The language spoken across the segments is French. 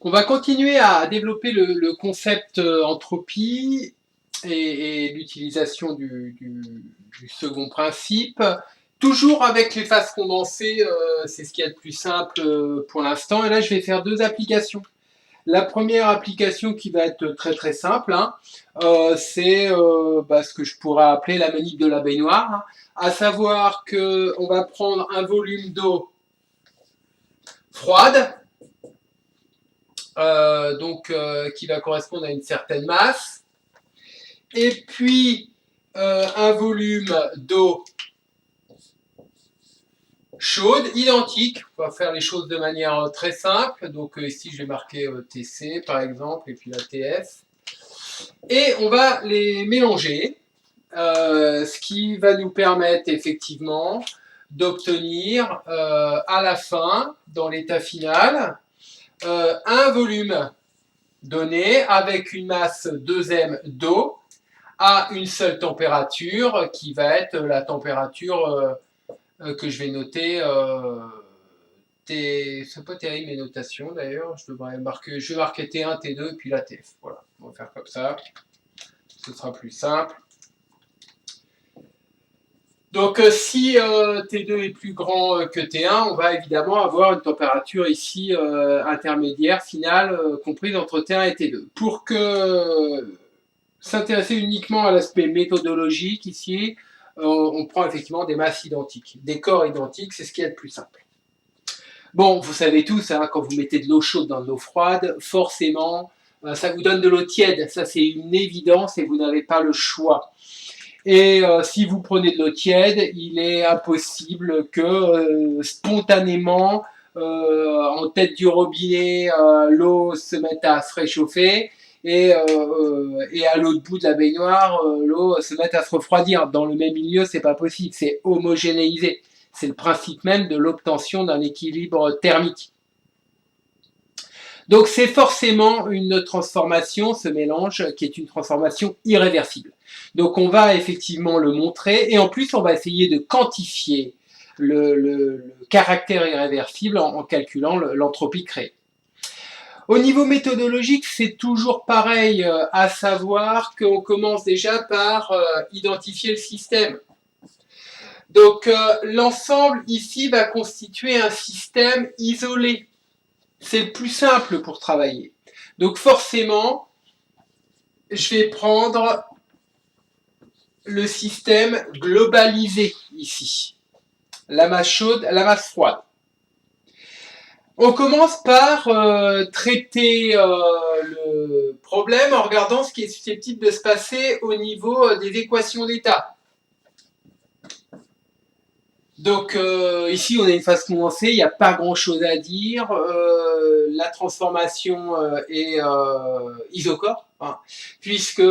On va continuer à développer le concept entropie et l'utilisation du second principe. Toujours avec les phases condensées, c'est ce qu'il y a de plus simple pour l'instant. Et là, je vais faire deux applications. La première application qui va être très très simple, hein, c'est ce que je pourrais appeler la manip de la baignoire, hein, à savoir que on va prendre un volume d'eau froide, qui va correspondre à une certaine masse, et puis un volume d'eau chaude, identique. On va faire les choses de manière très simple. Donc ici, je vais marquer TC par exemple, et puis la TF. Et on va les mélanger, ce qui va nous permettre effectivement d'obtenir à la fin, dans l'état final, un volume donné avec une masse 2m d'eau à une seule température qui va être la température que je vais noter. C'est pas terrible mes notations d'ailleurs. Je vais marquer T1, T2 et puis la TF. Voilà, on va faire comme ça. Ce sera plus simple. Donc si T2 est plus grand que T1, on va évidemment avoir une température ici intermédiaire, finale, comprise entre T1 et T2. Pour que s'intéresser uniquement à l'aspect méthodologique ici, on prend effectivement des masses identiques, des corps identiques, c'est ce qui est le plus simple. Bon, vous savez tous, hein, quand vous mettez de l'eau chaude dans de l'eau froide, forcément, ça vous donne de l'eau tiède, ça c'est une évidence et vous n'avez pas le choix. Et si vous prenez de l'eau tiède, il est impossible que spontanément, en tête du robinet, l'eau se mette à se réchauffer et à l'autre bout de la baignoire, l'eau se mette à se refroidir. Dans le même milieu, c'est pas possible, c'est homogénéisé. C'est le principe même de l'obtention d'un équilibre thermique. Donc c'est forcément une transformation, ce mélange, qui est une transformation irréversible. Donc on va effectivement le montrer et en plus on va essayer de quantifier le caractère irréversible en calculant l'entropie créée. Au niveau méthodologique, c'est toujours pareil, à savoir qu'on commence déjà par identifier le système. Donc l'ensemble ici va constituer un système isolé. C'est le plus simple pour travailler. Donc forcément, je vais prendre le système globalisé ici. La masse chaude, la masse froide. On commence par traiter le problème en regardant ce qui est susceptible de se passer au niveau des équations d'état. Donc ici on a une phase condensée, il n'y a pas grand chose à dire. La transformation est isochore, hein, puisque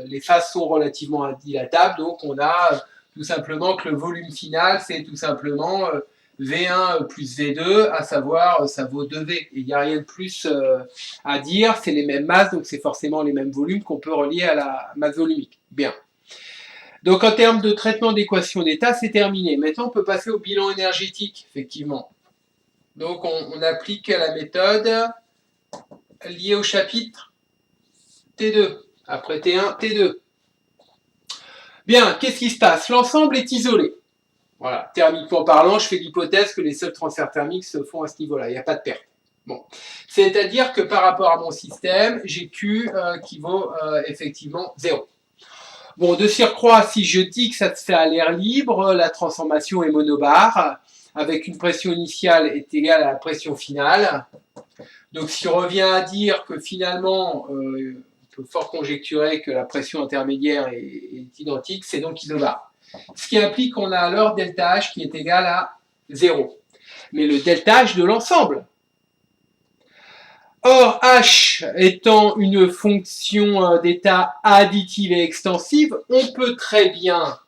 les phases sont relativement dilatables. Donc on a tout simplement que le volume final c'est tout simplement V1 plus V2, à savoir ça vaut 2V. Il n'y a rien de plus à dire, c'est les mêmes masses, donc c'est forcément les mêmes volumes qu'on peut relier à la masse volumique. Bien. Donc en termes de traitement d'équation d'état, c'est terminé. Maintenant, on peut passer au bilan énergétique, effectivement. Donc on applique la méthode liée au chapitre T2. Après T1, T2. Bien, qu'est-ce qui se passe? L'ensemble est isolé. Voilà, thermiquement parlant, je fais l'hypothèse que les seuls transferts thermiques se font à ce niveau-là. Il n'y a pas de perte. Bon. C'est-à-dire que par rapport à mon système, j'ai Q qui vaut effectivement 0. Bon, de surcroît, si je dis que ça se fait à l'air libre, la transformation est monobar, avec une pression initiale est égale à la pression finale. Donc, si on revient à dire que finalement, on peut fort conjecturer que la pression intermédiaire est identique, c'est donc isobar. Ce qui implique qu'on a alors delta H qui est égal à 0. Mais le delta H de l'ensemble. Or, H étant une fonction d'état additive et extensive, on peut très bien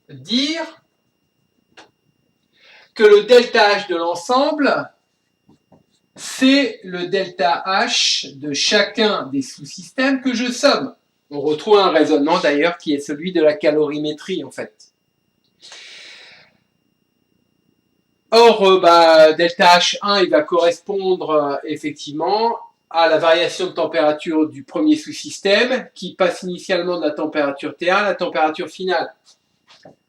dire que le delta H de l'ensemble, c'est le delta H de chacun des sous-systèmes que je somme. On retrouve un raisonnement d'ailleurs qui est celui de la calorimétrie en fait. Or, delta H1, il va correspondre effectivement à la variation de température du premier sous-système qui passe initialement de la température T1 à la température finale.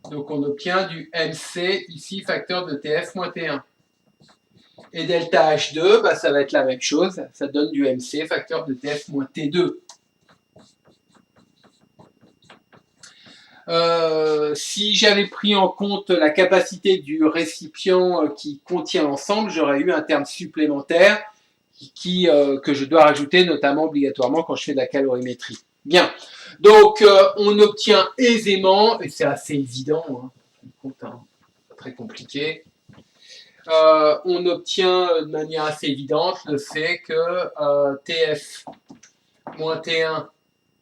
Donc on obtient du MC, ici facteur de TF moins T1. Et delta H2, ça va être la même chose, ça donne du MC facteur de TF moins T2. Si j'avais pris en compte la capacité du récipient qui contient l'ensemble, j'aurais eu un terme supplémentaire que je dois rajouter notamment obligatoirement quand je fais de la calorimétrie. Bien, donc on obtient aisément, et c'est assez évident, pas très compliqué, on obtient de manière assez évidente le fait que TF moins T1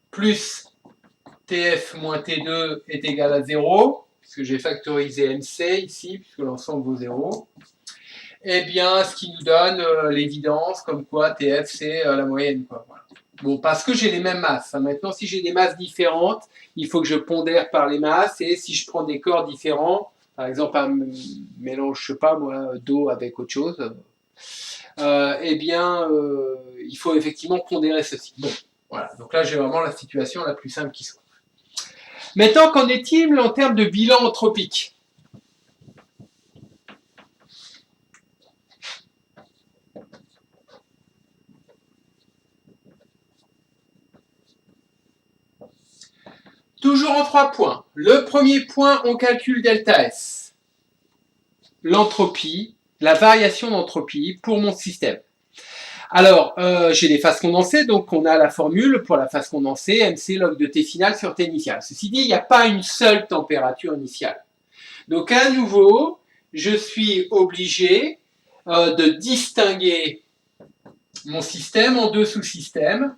plus TF moins T2 est égal à 0, puisque j'ai factorisé MC ici, puisque l'ensemble vaut 0. Eh bien, ce qui nous donne l'évidence comme quoi TF c'est la moyenne, quoi. Voilà. Bon, parce que j'ai les mêmes masses. Maintenant, si j'ai des masses différentes, il faut que je pondère par les masses, et si je prends des corps différents, par exemple un mélange, je sais pas moi, d'eau avec autre chose, eh bien, il faut effectivement pondérer ceci. Bon, voilà. Donc là, j'ai vraiment la situation la plus simple qui soit. Maintenant, qu'en est-il en termes de bilan anthropique ? Toujours en 3 points. Le premier point, on calcule delta S. L'entropie, la variation d'entropie pour mon système. Alors, j'ai des phases condensées, donc on a la formule pour la phase condensée, MC log de T final sur T initial. Ceci dit, il n'y a pas une seule température initiale. Donc à nouveau, je suis obligé de distinguer mon système en 2 sous-systèmes,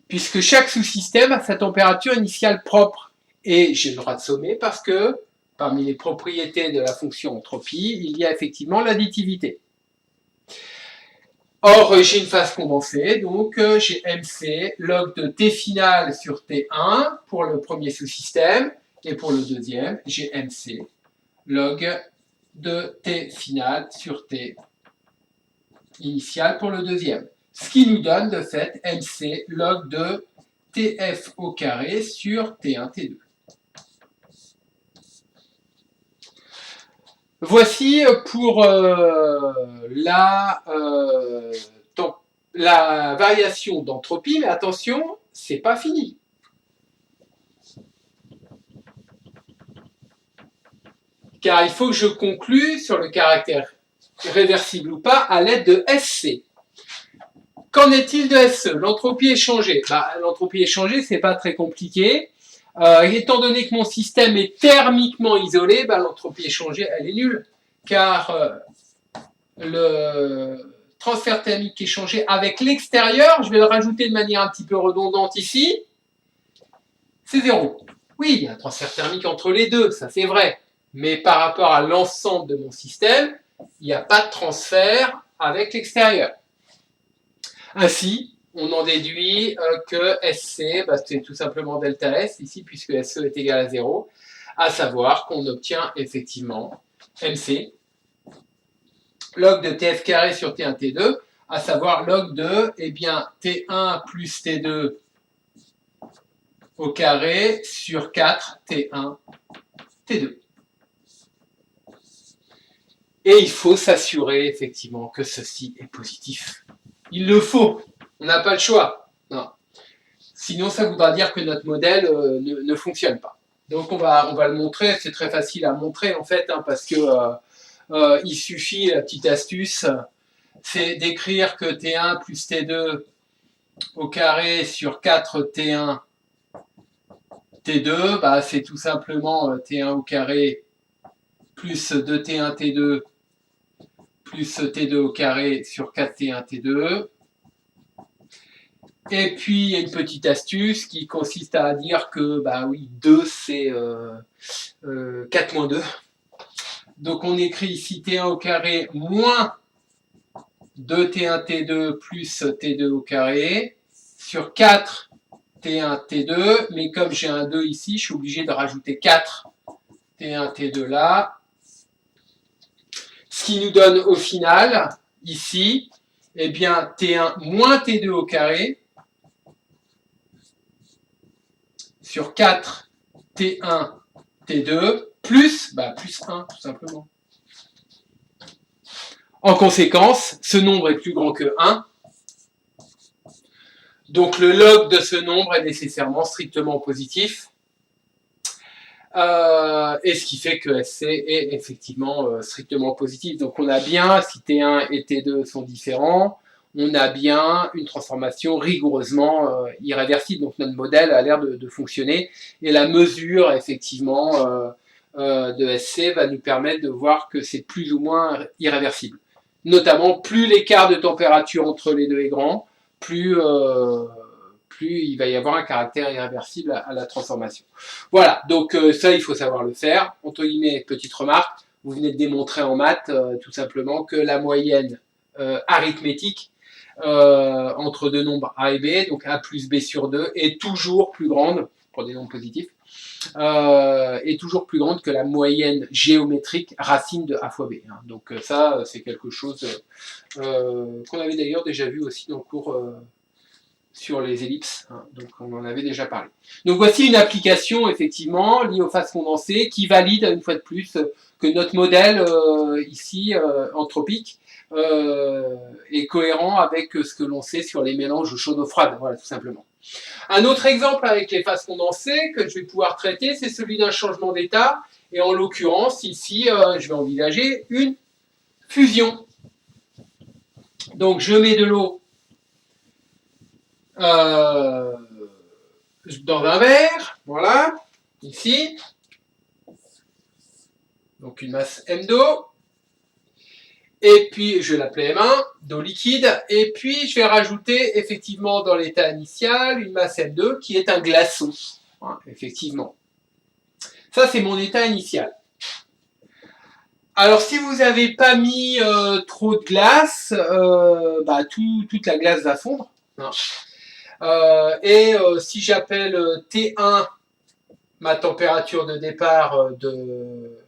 puisque chaque sous-système a sa température initiale propre. Et j'ai le droit de sommer parce que parmi les propriétés de la fonction entropie, il y a effectivement l'additivité. Or, j'ai une phase condensée, donc j'ai MC log de T final sur T1 pour le premier sous-système, et pour le deuxième, j'ai MC log de T final sur T initial pour le deuxième. Ce qui nous donne de fait MC log de TF au carré sur T1, T2. Voici pour la variation d'entropie, mais attention, c'est pas fini. Car il faut que je conclue sur le caractère réversible ou pas à l'aide de SC. Qu'en est-il de SE ? L'entropie échangée. L'entropie échangée, c'est pas très compliqué. Étant donné que mon système est thermiquement isolé, l'entropie échangée, elle est nulle. Car le transfert thermique échangé avec l'extérieur, je vais le rajouter de manière un petit peu redondante ici, c'est 0. Oui, il y a un transfert thermique entre les deux, ça c'est vrai. Mais par rapport à l'ensemble de mon système, il n'y a pas de transfert avec l'extérieur. Ainsi, on en déduit que SC, c'est tout simplement delta S ici, puisque SE est égal à 0, à savoir qu'on obtient effectivement MC, log de TF carré sur T1, T2, à savoir log de T1 plus T2 au carré sur 4 T1, T2. Et il faut s'assurer effectivement que ceci est positif. Il le faut, on n'a pas le choix. Non. Sinon, ça voudra dire que notre modèle ne fonctionne pas. Donc on va le montrer, c'est très facile à montrer en fait, parce que il suffit, la petite astuce, c'est d'écrire que T1 plus T2 au carré sur 4 T1 T2, c'est tout simplement T1 au carré plus 2T1 T2 plus T2 au carré sur 4T1 T2. Et puis, il y a une petite astuce qui consiste à dire que, oui, 2, c'est 4 moins 2. Donc, on écrit ici T1 au carré moins 2T1 T2 plus T2 au carré sur 4 T1 T2. Mais comme j'ai un 2 ici, je suis obligé de rajouter 4 T1, T2 là. Ce qui nous donne au final, ici, eh bien, T1 moins T2 au carré sur 4 T1, T2 plus 1, tout simplement. En conséquence, ce nombre est plus grand que 1. Donc le log de ce nombre est nécessairement strictement positif. Et ce qui fait que SC est effectivement strictement positif. Donc on a bien, si T1 et T2 sont différents, on a bien une transformation rigoureusement irréversible. Donc notre modèle a l'air de fonctionner. Et la mesure, effectivement, de SC va nous permettre de voir que c'est plus ou moins irréversible. Notamment, plus l'écart de température entre les deux est grand, plus il va y avoir un caractère irréversible à la transformation. Voilà, donc ça, il faut savoir le faire. Entre guillemets, petite remarque, vous venez de démontrer en maths, tout simplement, que la moyenne arithmétique entre deux nombres A et B, donc A plus B sur 2, est toujours plus grande, pour des nombres positifs, est toujours plus grande que la moyenne géométrique racine de A fois B. Hein. Donc ça, c'est quelque chose qu'on avait d'ailleurs déjà vu aussi dans le cours sur les ellipses, hein, donc on en avait déjà parlé. Donc voici une application effectivement liée aux phases condensées qui valide une fois de plus que notre modèle ici anthropique est cohérent avec ce que l'on sait sur les mélanges chaudes froides, voilà tout simplement. Un autre exemple avec les phases condensées que je vais pouvoir traiter, c'est celui d'un changement d'état, et en l'occurrence ici je vais envisager une fusion. Donc je mets de l'eau dans un verre, voilà, ici, donc une masse M d'eau, et puis je vais l'appeler M1, d'eau liquide, et puis je vais rajouter effectivement dans l'état initial une masse M2 qui est un glaçon, hein, effectivement. Ça c'est mon état initial. Alors si vous n'avez pas mis trop de glace, toute la glace va fondre, hein. Si j'appelle T1 ma température de départ de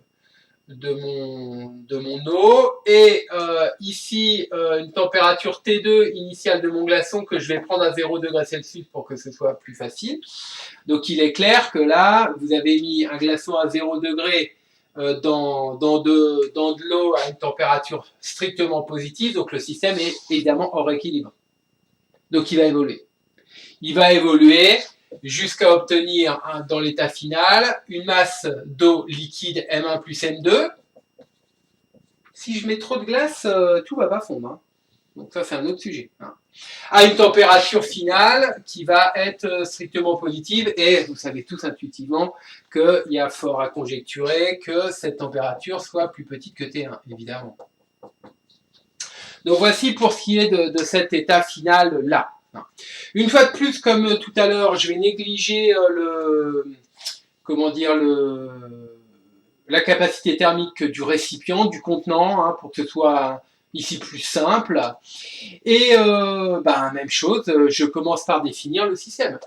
mon eau, et ici une température T2 initiale de mon glaçon que je vais prendre à 0 degrés Celsius pour que ce soit plus facile. Donc il est clair que là, vous avez mis un glaçon à 0 degré dans de l'eau à une température strictement positive, donc le système est évidemment hors équilibre. Donc il va évoluer. Il va évoluer jusqu'à obtenir dans l'état final une masse d'eau liquide M1 plus M2. Si je mets trop de glace, tout va pas fondre. Hein. Donc ça c'est un autre sujet. Hein. À une température finale qui va être strictement positive, et vous savez tous intuitivement qu'il y a fort à conjecturer que cette température soit plus petite que T1, évidemment. Donc voici pour ce qui est de cet état final là. Une fois de plus, comme tout à l'heure, je vais négliger la capacité thermique du récipient, du contenant, hein, pour que ce soit ici plus simple. Et même chose, je commence par définir le système.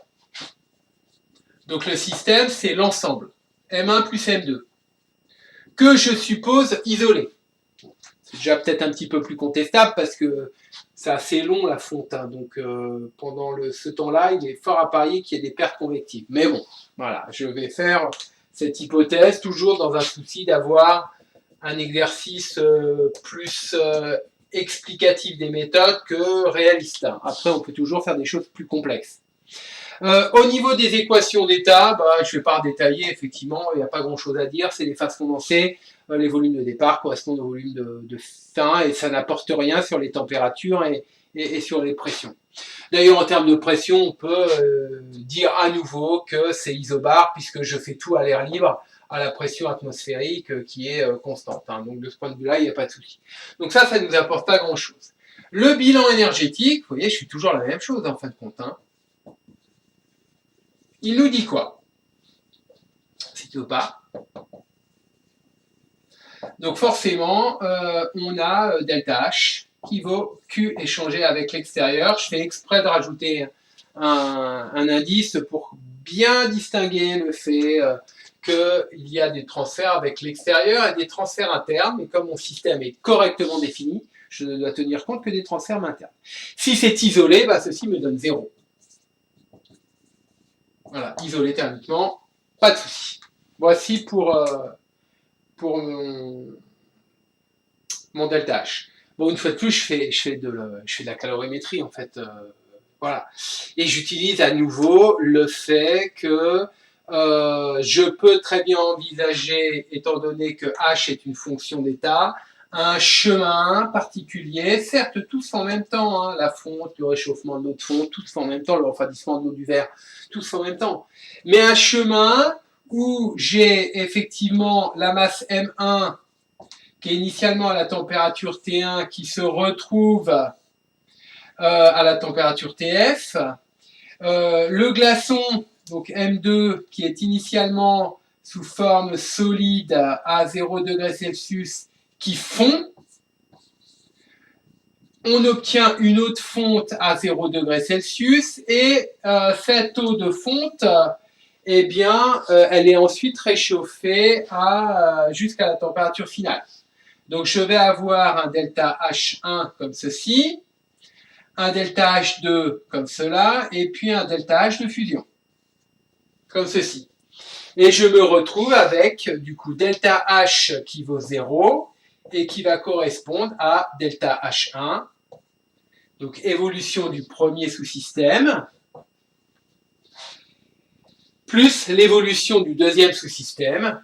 Donc le système, c'est l'ensemble, M1 plus M2, que je suppose isolé. C'est déjà peut-être un petit peu plus contestable parce que c'est assez long la fonte, hein, donc pendant ce temps-là, il est fort à parier qu'il y ait des pertes convectives. Mais bon, voilà, je vais faire cette hypothèse, toujours dans un souci d'avoir un exercice plus explicatif des méthodes que réaliste. Après, on peut toujours faire des choses plus complexes. Au niveau des équations d'état, je ne vais pas détailler, effectivement, il n'y a pas grand-chose à dire, c'est les phases condensées, les volumes de départ correspondent aux volumes de fin, et ça n'apporte rien sur les températures et sur les pressions. D'ailleurs, en termes de pression, on peut dire à nouveau que c'est isobar, puisque je fais tout à l'air libre, à la pression atmosphérique qui est constante. Hein. Donc de ce point de vue-là, il n'y a pas de souci. Donc ça ne nous apporte pas grand-chose. Le bilan énergétique, vous voyez, je suis toujours la même chose en fin de compte. Hein. Il nous dit quoi? C'est pas. Donc forcément, on a delta H qui vaut Q échangé avec l'extérieur. Je fais exprès de rajouter un indice pour bien distinguer le fait qu'il y a des transferts avec l'extérieur et des transferts internes, mais comme mon système est correctement défini, je ne dois tenir compte que des transferts internes. Si c'est isolé, bah, ceci me donne 0. Voilà, isolé thermiquement, pas de souci. Voici pour mon delta H. Bon, une fois de plus, je fais de la calorimétrie, en fait. Voilà. Et j'utilise à nouveau le fait que je peux très bien envisager, étant donné que H est une fonction d'état, un chemin particulier, certes tous en même temps, hein, la fonte, le réchauffement de l'eau de fonte, tous en même temps, le refroidissement de l'eau du verre, tous en même temps. Mais un chemin où j'ai effectivement la masse M1 qui est initialement à la température T1 qui se retrouve à la température TF. Le glaçon, donc M2, qui est initialement sous forme solide à 0 degré Celsius, qui fond. On obtient une eau de fonte à 0 degré Celsius et cette eau de fonte, eh bien, elle est ensuite réchauffée jusqu'à la température finale. Donc, je vais avoir un delta H1 comme ceci, un delta H2 comme cela, et puis un delta H de fusion, comme ceci. Et je me retrouve avec, du coup, delta H qui vaut 0, et qui va correspondre à delta H1, donc évolution du premier sous-système, plus l'évolution du deuxième sous-système,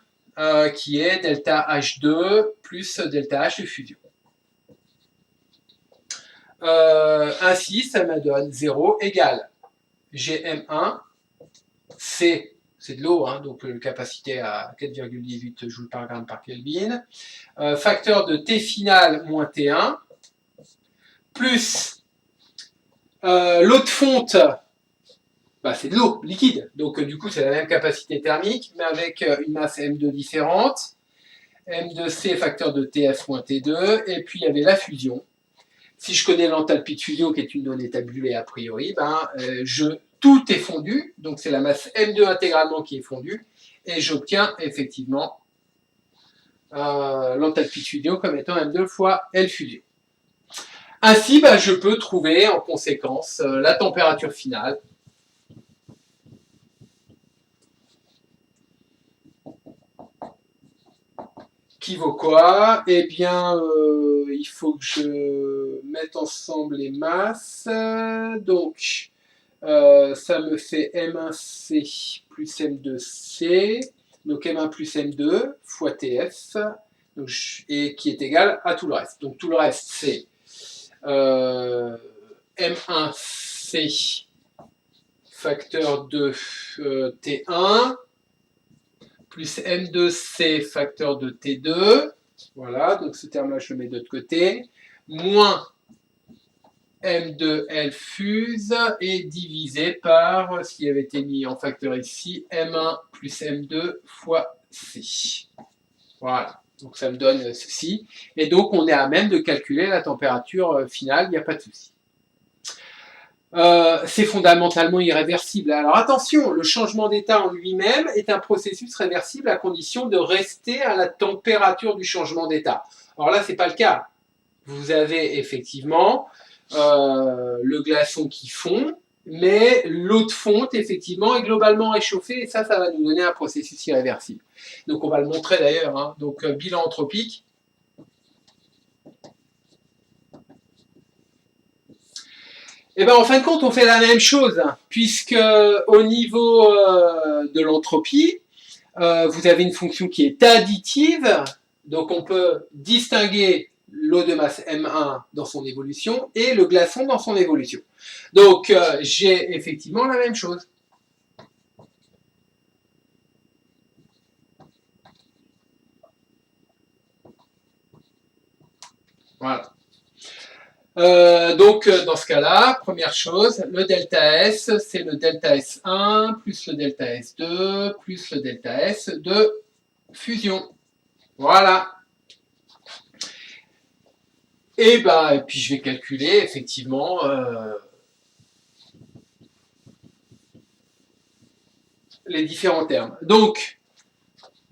qui est delta H2 plus delta H de fusion. Ainsi, ça me donne 0 égale GM1, c'est de l'eau, hein, donc capacité à 4,18 joules par gramme par Kelvin, facteur de T final moins T1, plus l'eau de fonte, bah, c'est de l'eau liquide, donc du coup c'est la même capacité thermique, mais avec une masse M2 différente, M2C facteur de TF moins T2, et puis il y avait la fusion. Si je connais l'enthalpie de fusion, qui est une donnée tabulée a priori, ben, tout est fondu, donc c'est la masse M2 intégralement qui est fondue, et j'obtiens effectivement l'enthalpie de fusion comme étant M2 fois L fusion. Ainsi, ben, je peux trouver en conséquence la température finale. Qui vaut quoi? Eh bien, il faut que je mette ensemble les masses. Donc, ça me fait M1C plus M2C, donc M1 plus M2 fois TF, donc et qui est égal à tout le reste. Donc tout le reste, c'est M1C facteur de T1 plus M2C facteur de T2, voilà, donc ce terme-là, je le mets de l'autre côté, moins M2L fuse et divisé par ce qui avait été mis en facteur ici, M1 plus M2 fois C. Voilà, donc ça me donne ceci. Et donc on est à même de calculer la température finale, il n'y a pas de souci. C'est fondamentalement irréversible. Alors attention, le changement d'état en lui-même est un processus réversible à condition de rester à la température du changement d'état. Alors là, ce n'est pas le cas. Vous avez effectivement le glaçon qui fond, mais l'eau de fonte, effectivement, est globalement réchauffée, et ça va nous donner un processus irréversible. Donc on va le montrer d'ailleurs, hein. Donc bilan anthropique. Et bien en fin de compte, on fait la même chose, puisque au niveau de l'entropie, vous avez une fonction qui est additive, donc on peut distinguer l'eau de masse M1 dans son évolution et le glaçon dans son évolution. Donc j'ai effectivement la même chose. Voilà. Donc dans ce cas-là, première chose, le delta S, c'est le delta S1 plus le delta S2 plus le delta S de fusion. Voilà. Et puis je vais calculer effectivement les différents termes. Donc,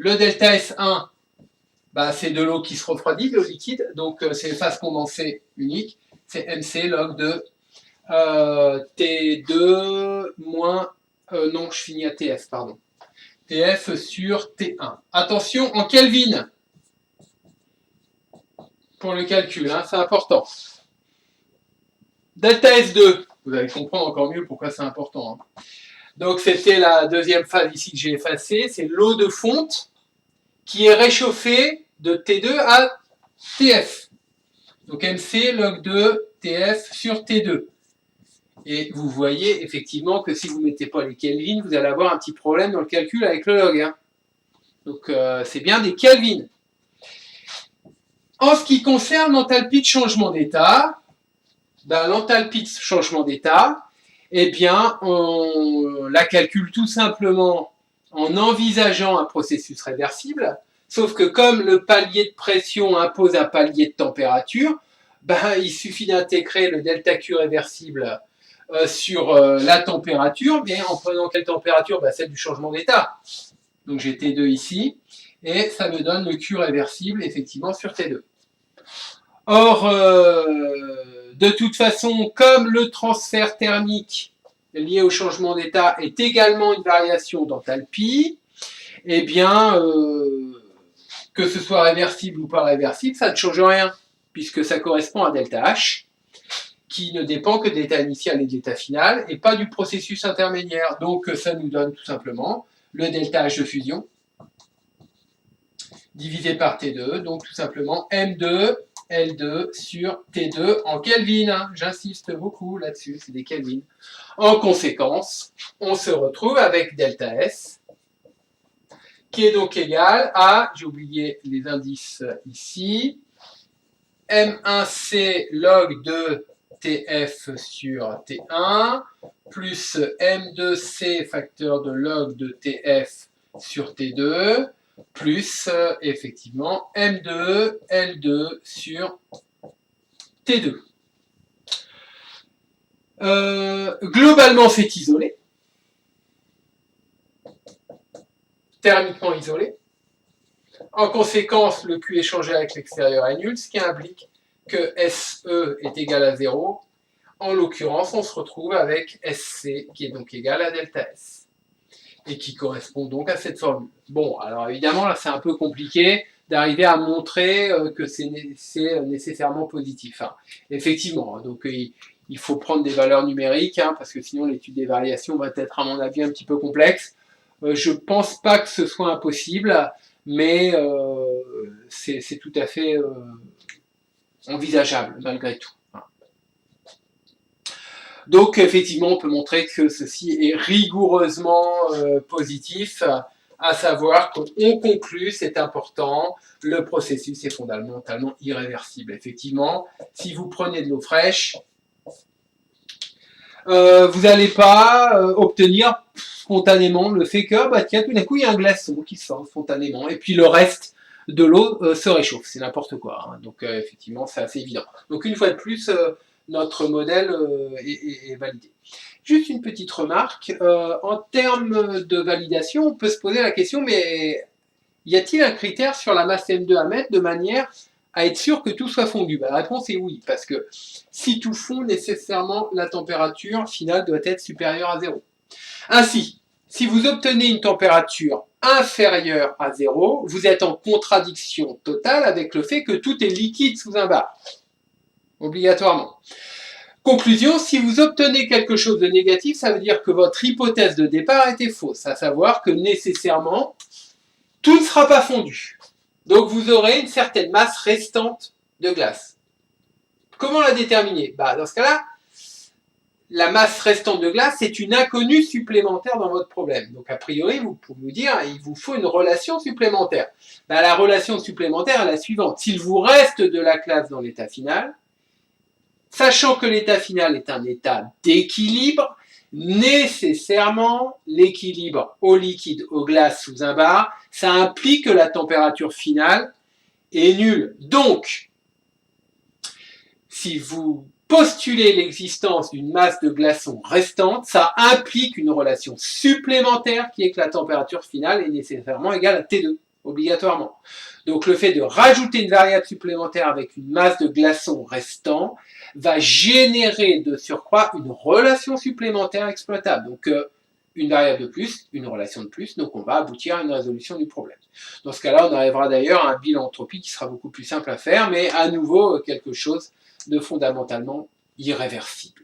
Le delta S1, bah, c'est de l'eau qui se refroidit, de l'eau liquide, donc c'est phase condensée unique, c'est MC log de T2 moins, non, je finis à TF, pardon. TF sur T1. Attention, en Kelvin, pour le calcul, hein, c'est important. Delta S2, vous allez comprendre encore mieux pourquoi c'est important. Hein. Donc c'était la deuxième phase ici que j'ai effacée, c'est l'eau de fonte qui est réchauffée de T2 à TF. Donc MC log 2 TF sur T2. Et vous voyez effectivement que si vous ne mettez pas les Kelvin, vous allez avoir un petit problème dans le calcul avec le log. Hein. Donc c'est bien des Kelvin. En ce qui concerne l'enthalpie de changement d'état, ben, l'enthalpie de changement d'état, eh bien, on la calcule tout simplement en envisageant un processus réversible, sauf que comme le palier de pression impose un palier de température, ben, il suffit d'intégrer le delta Q réversible sur la température, mais en prenant quelle température? Ben, celle du changement d'état. Donc j'ai T2 ici, et ça me donne le Q réversible effectivement sur T2. Or, de toute façon, comme le transfert thermique lié au changement d'état est également une variation d'enthalpie, eh bien, que ce soit réversible ou pas réversible, ça ne change rien, puisque ça correspond à delta H, qui ne dépend que de l'état initial et de l'état final, et pas du processus intermédiaire. Donc, ça nous donne tout simplement le delta H de fusion, divisé par T2, donc tout simplement M2 L2 sur T2 en Kelvin. J'insiste beaucoup là-dessus, c'est des Kelvin. En conséquence, on se retrouve avec delta S, qui est donc égal à, j'ai oublié les indices ici, M1C log de TF sur T1, plus M2C facteur de log de TF sur T2, plus effectivement M2, L2 sur T2. Globalement, c'est isolé, thermiquement isolé. En conséquence, le Q échangé avec l'extérieur est nul, ce qui implique que SE est égal à 0. En l'occurrence, on se retrouve avec SC qui est donc égal à delta S et qui correspond donc à cette formule. Bon, alors évidemment, là, c'est un peu compliqué d'arriver à montrer que c'est nécessairement positif. Hein. Effectivement, donc il faut prendre des valeurs numériques, hein, parce que sinon l'étude des variations va être, à mon avis, un petit peu complexe. Je ne pense pas que ce soit impossible, mais c'est tout à fait envisageable, malgré tout. Donc, effectivement, on peut montrer que ceci est rigoureusement positif, à savoir qu'on conclut, c'est important, le processus est fondamentalement irréversible. Effectivement, si vous prenez de l'eau fraîche, vous n'allez pas obtenir spontanément le fait que, bah, tiens, tout d'un coup, il y a un glaçon qui sort spontanément, et puis le reste de l'eau se réchauffe. C'est n'importe quoi. Hein. Donc, effectivement, c'est assez évident. Donc, une fois de plus, notre modèle est validé. Juste une petite remarque. En termes de validation, on peut se poser la question, mais y a-t-il un critère sur la masse M2 à mettre de manière à être sûr que tout soit fondu? La réponse est oui, parce que si tout fond, nécessairement, la température finale doit être supérieure à 0. Ainsi, si vous obtenez une température inférieure à 0, vous êtes en contradiction totale avec le fait que tout est liquide sous un bar. Obligatoirement. Conclusion, si vous obtenez quelque chose de négatif, ça veut dire que votre hypothèse de départ était fausse, à savoir que nécessairement, tout ne sera pas fondu. Donc vous aurez une certaine masse restante de glace. Comment la déterminer? Dans ce cas-là, la masse restante de glace est une inconnue supplémentaire dans votre problème. Donc a priori, vous pouvez vous dire, il vous faut une relation supplémentaire. La relation supplémentaire est la suivante. S'il vous reste de la glace dans l'état final, sachant que l'état final est un état d'équilibre, nécessairement, l'équilibre au liquide, aux glaces sous un bar, ça implique que la température finale est nulle. Donc, si vous postulez l'existence d'une masse de glaçons restante, ça implique une relation supplémentaire qui est que la température finale est nécessairement égale à T2. obligatoirement. Donc le fait de rajouter une variable supplémentaire avec une masse de glaçons restant va générer de surcroît une relation supplémentaire exploitable. Donc une variable de plus, une relation de plus, donc on va aboutir à une résolution du problème. Dans ce cas-là, on arrivera d'ailleurs à un bilan entropie qui sera beaucoup plus simple à faire, mais à nouveau quelque chose de fondamentalement irréversible.